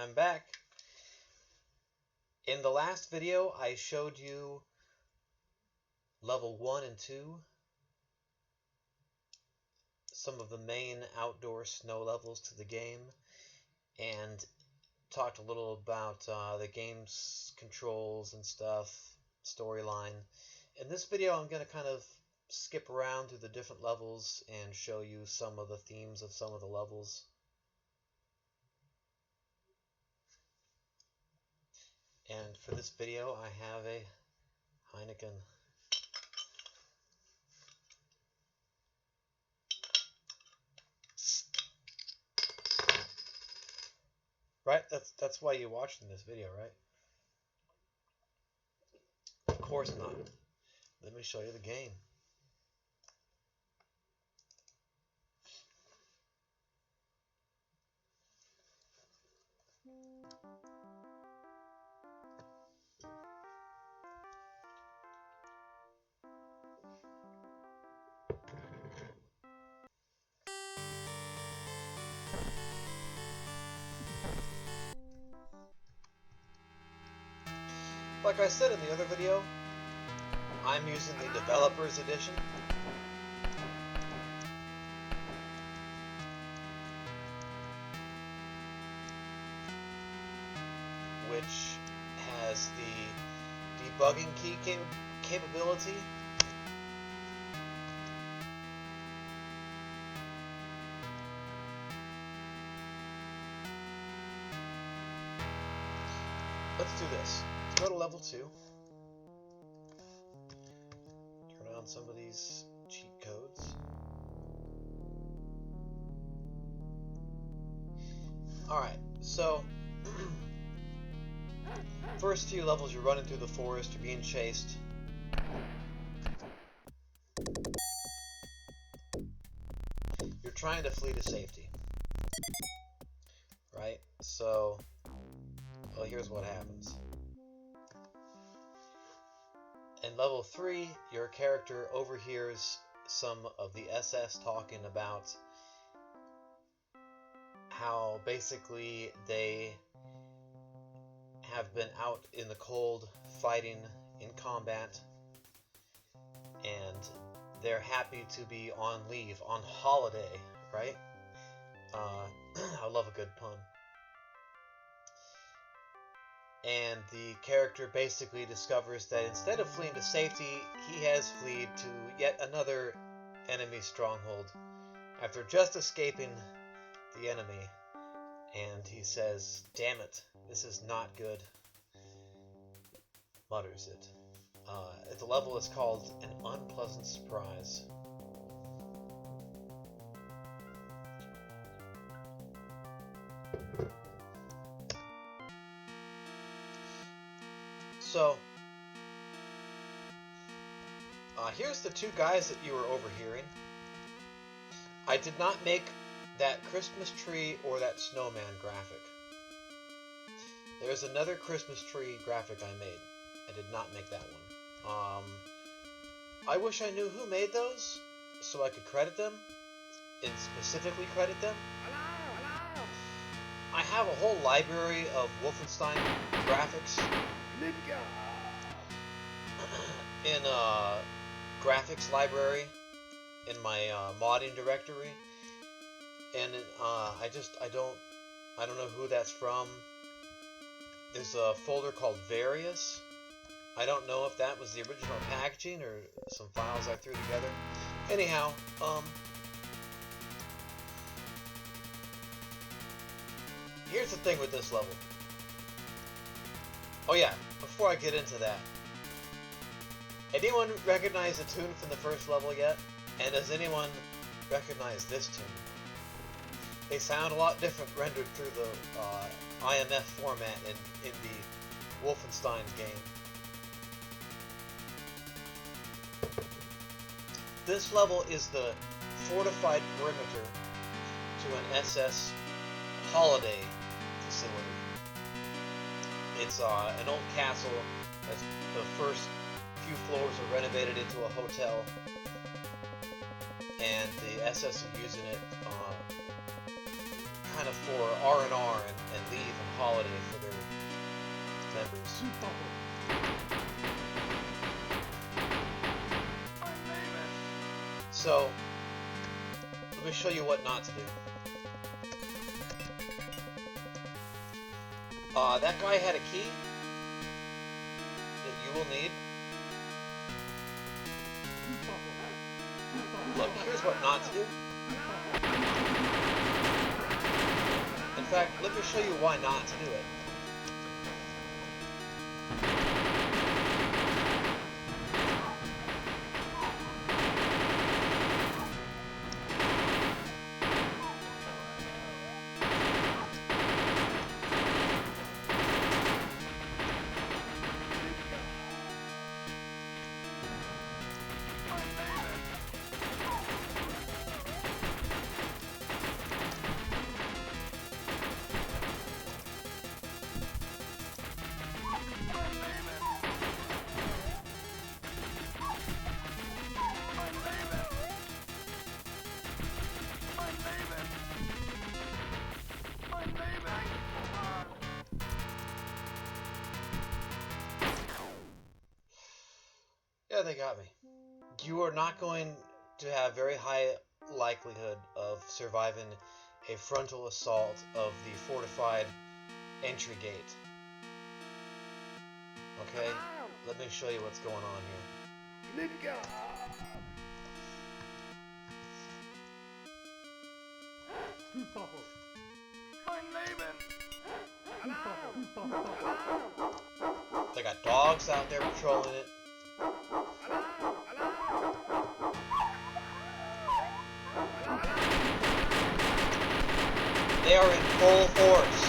I'm back. In the last video, I showed you level 1 and 2, some of the main outdoor snow levels to the game, and talked a little about the game's controls and stuff, storyline. In this video, I'm going to kind of skip around through the different levels and show you some of the themes of some of the levels. And for this video, I have a Heineken. Right? That's why you're watching this video, right? Of course not. Let me show you the game. Like I said in the other video, I'm using the Developer's Edition. Which has the debugging key capability. Let's do this. Let's go to level 2. Turn on some of these cheat codes. Alright, so first few levels you're running through the forest, you're being chased. You're trying to flee to safety. Right? So, well, here's what happens. In level 3, your character overhears some of the SS talking about how basically they have been out in the cold fighting in combat, and they're happy to be on leave, on holiday, right? I love a good pun. And the character basically discovers that instead of fleeing to safety, he has fled to yet another enemy stronghold after just escaping the enemy. And he says, "Damn it, this is not good." Mutters it. The level is called An Unpleasant Surprise. So, here's the two guys that you were overhearing. I did not make that Christmas tree or that snowman graphic. There's another Christmas tree graphic I made. I did not make that one. I wish I knew who made those so I could credit them and specifically credit them. I have a whole library of Wolfenstein graphics in a graphics library in my modding directory, and I don't know who that's from. There's a folder called Various. I don't know if that was the original packaging or some files I threw together. Anyhow, here's the thing with this level. Oh yeah, before I get into that, anyone recognize the tune from the first level yet? And does anyone recognize this tune? They sound a lot different rendered through the IMF format in the Wolfenstein game. This level is the fortified perimeter to an SS holiday facility. It's an old castle. The first few floors are renovated into a hotel, and the SS are using it kind of for R&R and leave and holiday holiday for their members. So, let me show you what not to do. That guy had a key that you will need. Look, here's what not to do. In fact, let me show you why not to do it. Yeah, they got me. You are not going to have very high likelihood of surviving a frontal assault of the fortified entry gate. Okay? Let me show you what's going on here. They got dogs out there patrolling it. They are in full force.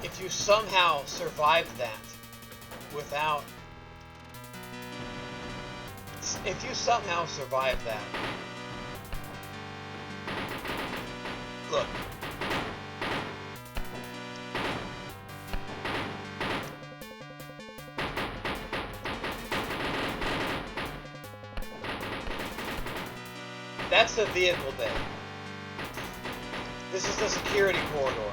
If you somehow survived that without... If you somehow survived that... Look. That's the vehicle bay. This is the security corridor.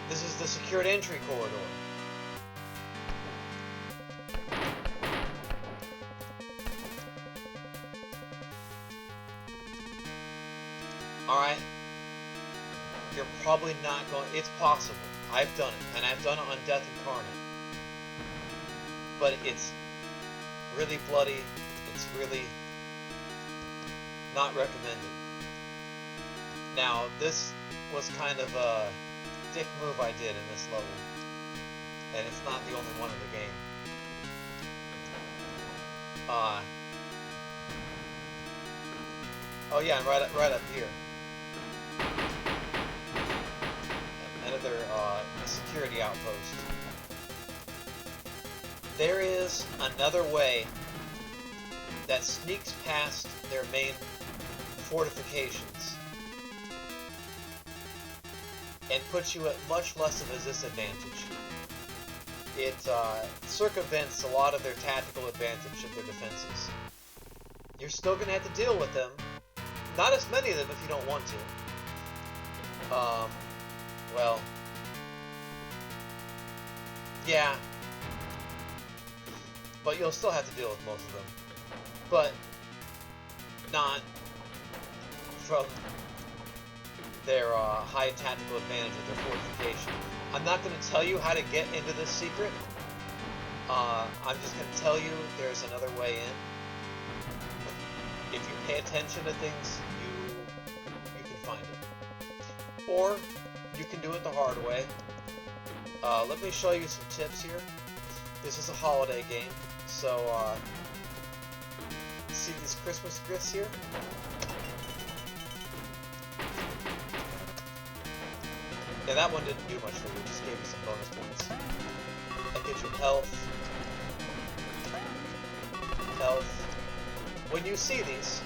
This is the secured entry corridor. Alright? You're probably not going... It's possible. I've done it. And I've done it on Death Incarnate. But it's really bloody. It's really not recommended. Now, this was kind of a dick move I did in this level, and it's not the only one in the game. Oh yeah, and right up here, another security outpost. There is another way that sneaks past their main fortifications and puts you at much less of a disadvantage. It circumvents a lot of their tactical advantage of their defenses. You're still going to have to deal with them. Not as many of them if you don't want to. Well, yeah. But you'll still have to deal with most of them. But not from their high tactical advantage of their fortification. I'm not going to tell you how to get into this secret. I'm just going to tell you there's another way in. If you pay attention to things, you can find it. Or you can do it the hard way. Let me show you some tips here. This is a holiday game, so see these Christmas gifts here? Yeah, that one didn't do much for you, just gave you some bonus points. That gives you health. When you see these,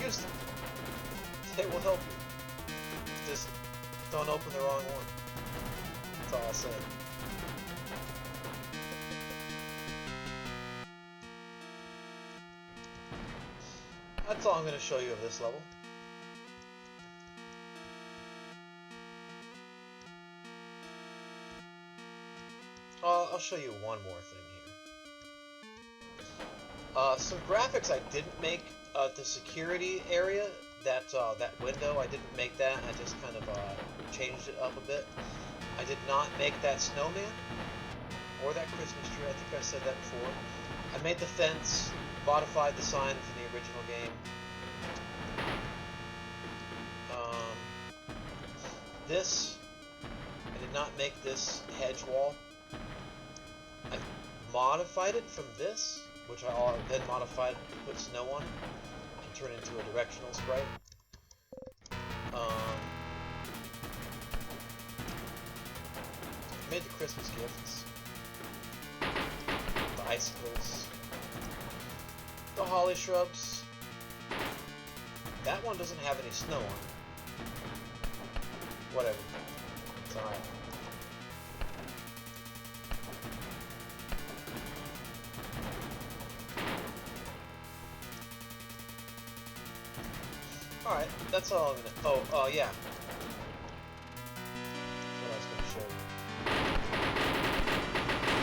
use them. They will help you. Just don't open the wrong one. That's all I'll say. That's all I'm going to show you of this level. I'll show you one more thing here. Some graphics I didn't make. The security area, that window, I didn't make that. I just kind of changed it up a bit. I did not make that snowman or that Christmas tree. I think I said that before. I made the fence, modified the sign from the original game. This, I did not make this hedge wall. I modified it from this, which I then modified to put snow on it and turn it into a directional sprite. Made the Christmas gifts, the icicles, the holly shrubs. That one doesn't have any snow on it. Whatever. It's alright. Alright, that's all I'm gonna... Oh, yeah. That's what I was gonna show you.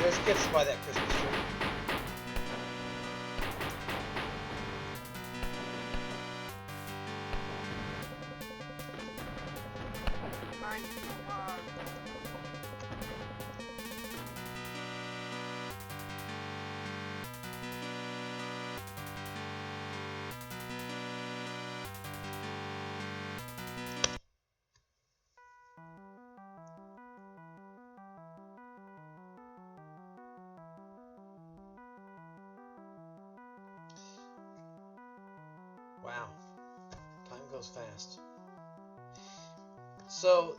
There's gifts by that Christmas tree. Wow, time goes fast. So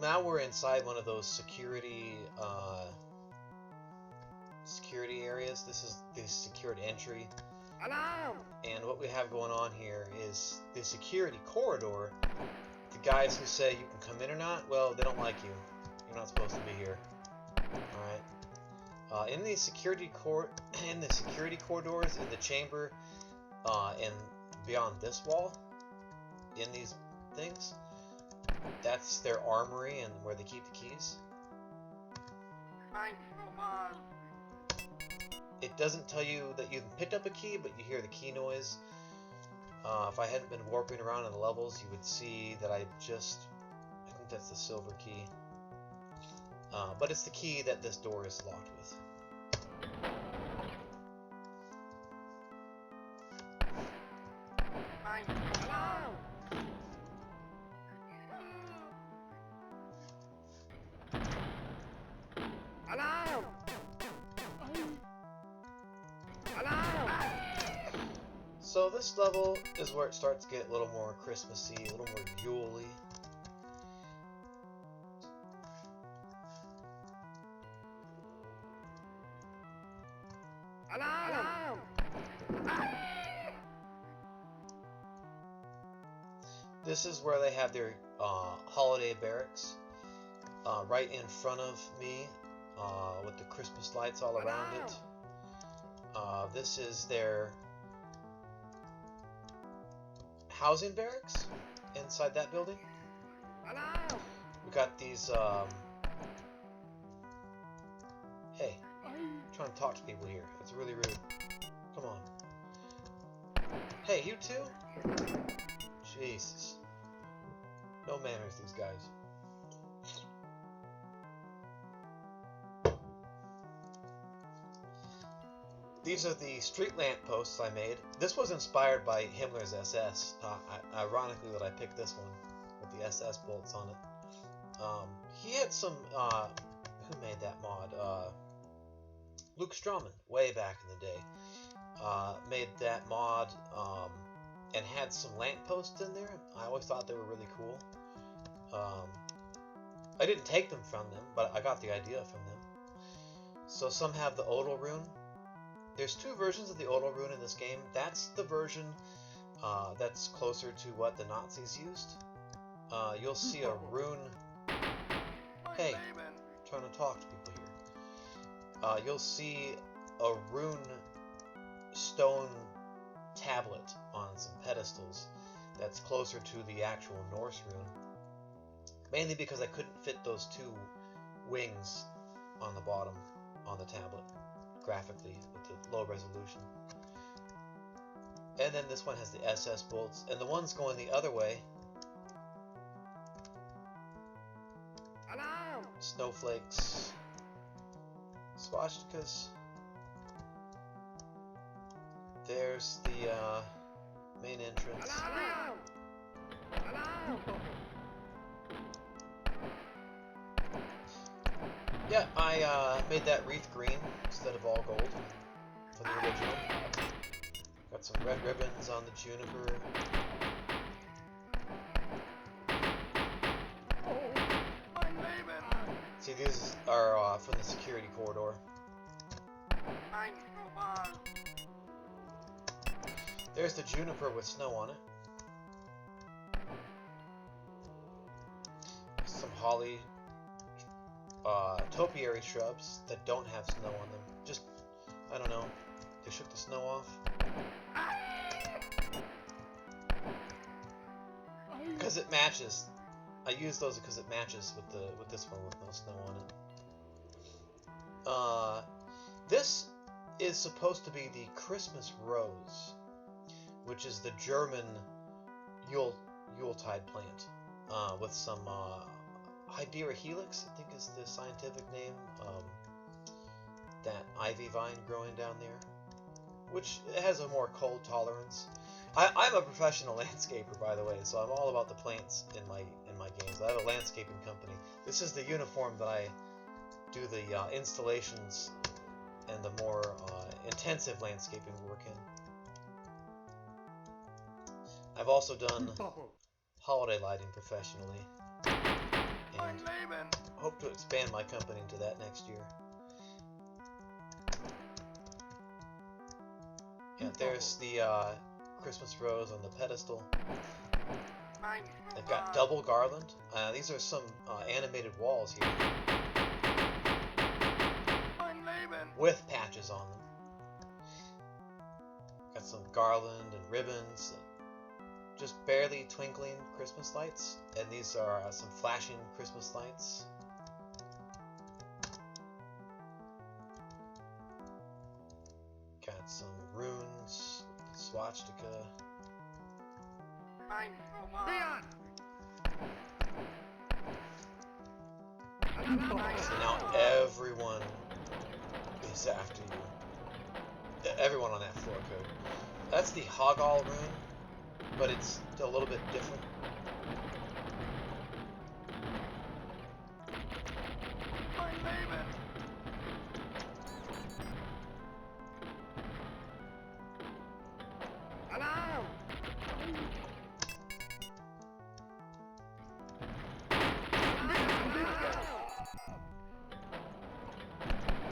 now we're inside one of those security areas. This is the secured entry. Alarm! And what we have going on here is the security corridor. The guys who say you can come in or not, well, they don't like you. You're not supposed to be here. All right. In the security corridors, in the chamber, and beyond this wall, in these things, that's their armory and where they keep the keys. It doesn't tell you that you picked up a key, but you hear the key noise. If I hadn't been warping around in the levels, you would see that I think that's the silver key. But it's the key that this door is locked with. So this level is where it starts to get a little more Christmassy, a little more Yule-y. Alarm! This is where they have their holiday barracks, right in front of me, with the Christmas lights all around it. This is their housing barracks inside that building. We got these, hey, I'm trying to talk to people here. It's really rude. Come on. Hey, you two? Jesus. No manners, these guys. These are the street lamp posts I made. This was inspired by Himmler's SS. Ironically that I picked this one with the SS bolts on it. He had some, who made that mod? Luke Stroman, way back in the day, made that mod and had some lampposts in there. I always thought they were really cool. I didn't take them from them, but I got the idea from them. So some have the Odal rune. There's two versions of the Odal rune in this game. That's the version that's closer to what the Nazis used. You'll see a rune. Hey, I'm trying to talk to people here. You'll see a rune stone tablet on some pedestals that's closer to the actual Norse rune. Mainly because I couldn't fit those two wings on the bottom on the tablet graphically with the low resolution. And then this one has the SS bolts, and the ones going the other way, snowflakes, swastikas. There's the main entrance. Yeah, I made that wreath green instead of all gold for the original. Got some red ribbons on the juniper. See, these are from the security corridor. There's the juniper with snow on it. Some holly, topiary shrubs that don't have snow on them. Just, I don't know, they shook the snow off. Because it matches. I use those because it matches with this one with no snow on it. This is supposed to be the Christmas rose, which is the German Yuletide plant, with some Hydera helix, I think is the scientific name. That ivy vine growing down there, which has a more cold tolerance. I'm a professional landscaper, by the way, so I'm all about the plants in my games. I have a landscaping company. This is the uniform that I do the installations and the more intensive landscaping work in. I've also done holiday lighting professionally, and hope to expand my company into that next year. Yeah, there's the Christmas rose on the pedestal. They've got double garland. These are some animated walls here with patches on them. Got some garland and ribbons, just barely twinkling Christmas lights, and these are some flashing Christmas lights. Got some runes, swastika. So now everyone is after you. Everyone on that floor code. That's the Hogall rune, but it's a little bit different.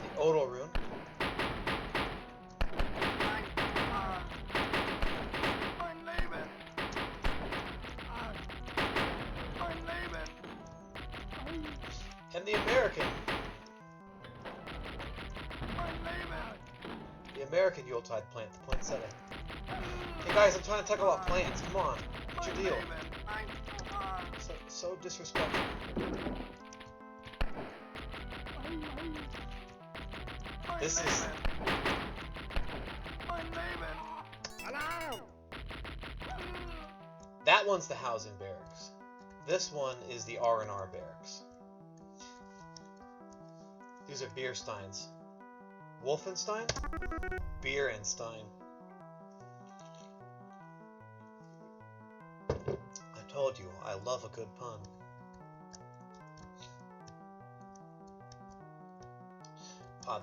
The Odal rune. And the American. The American Yuletide plant, the poinsettia. Hey guys, I'm trying to talk about plants. Come on. What's your deal? So disrespectful. This is... That one's the housing barracks. This one is the R&R barracks. These are beer steins. Wolfenstein? Beerenstein. I told you, I love a good pun.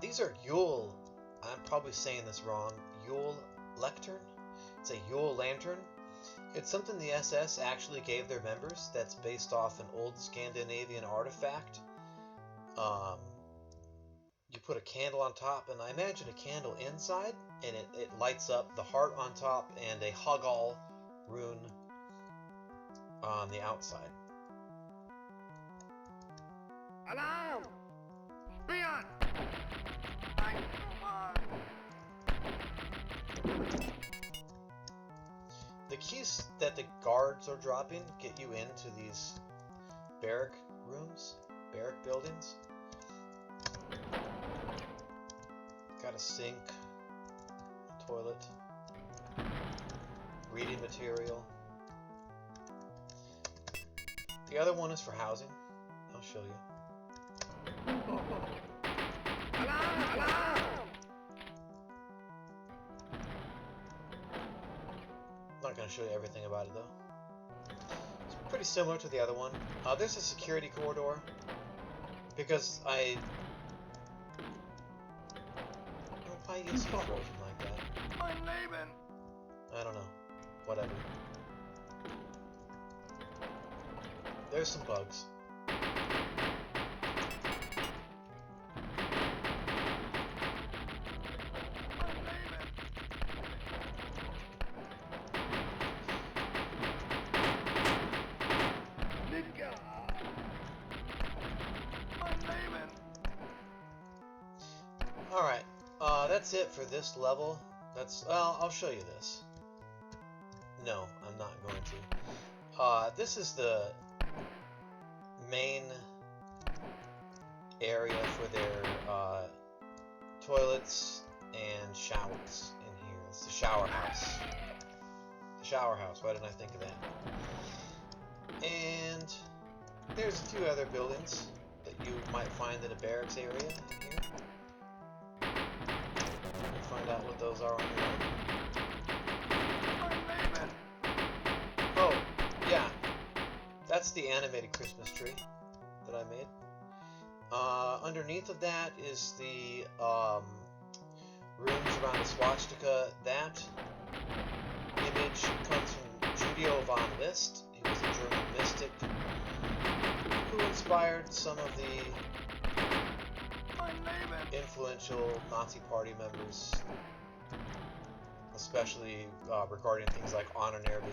These are Yule, I'm probably saying this wrong, Yule Lectern? It's a Yule Lantern. It's something the SS actually gave their members that's based off an old Scandinavian artifact. You put a candle on top, and I imagine a candle inside, and it lights up the heart on top and a Hagal rune on the outside. Alarm! Spion! The keys that the guards are dropping get you into these barrack rooms, barrack buildings. Got a sink, a toilet, reading material. The other one is for housing. I'll show you. Alarm! Alarm! I'm not going to show you everything about it though. It's pretty similar to the other one. There's a security corridor because why is he frozen like that? Mein Leben! I don't know. Whatever. There's some bugs. Alright, that's it for this level. Well, I'll show you this. No, I'm not going to. This is the main area for their toilets and showers in here. It's the shower house. The shower house, why didn't I think of that? And there's a few other buildings that you might find in a barracks area in here. We'll find out what those are on your own. Oh, yeah. That's the animated Christmas tree that I made. Underneath of that is the runes around the swastika. That image comes from Judio von List. He was a German mystic who inspired some of the influential Nazi Party members, especially regarding things like honor nervy.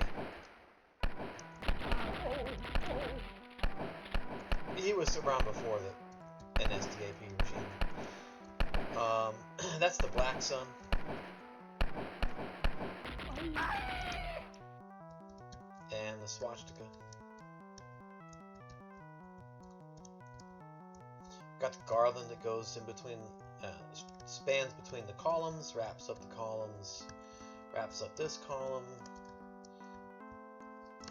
He was around before the NSDAP regime. That's the Black Sun. And the swastika. Got the garland that goes in between, spans between the columns, wraps up the columns, wraps up this column.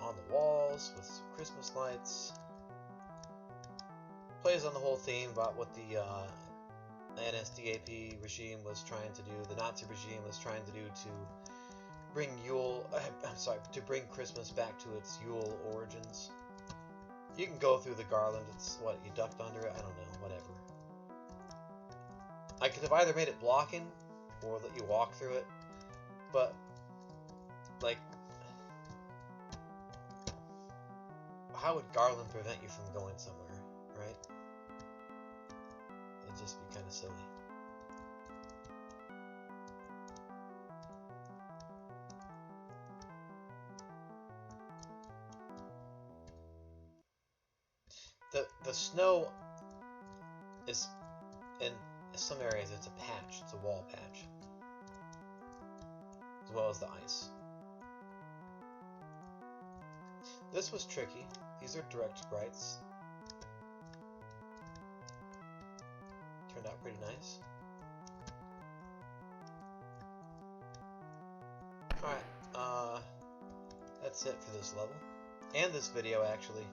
On the walls with some Christmas lights. Plays on the whole theme about what the NSDAP regime was trying to do, the Nazi regime was trying to do to bring to bring Christmas back to its Yule origins. You can go through the garland, it's what, you ducked under it? I don't know, whatever. I could have either made it blocking, or let you walk through it, but, like, how would garland prevent you from going somewhere, right? It'd just be kind of silly. The snow is, in some areas it's a patch, it's a wall patch, as well as the ice. This was tricky. These are direct sprites. Turned out pretty nice. Alright, that's it for this level. And this video, actually.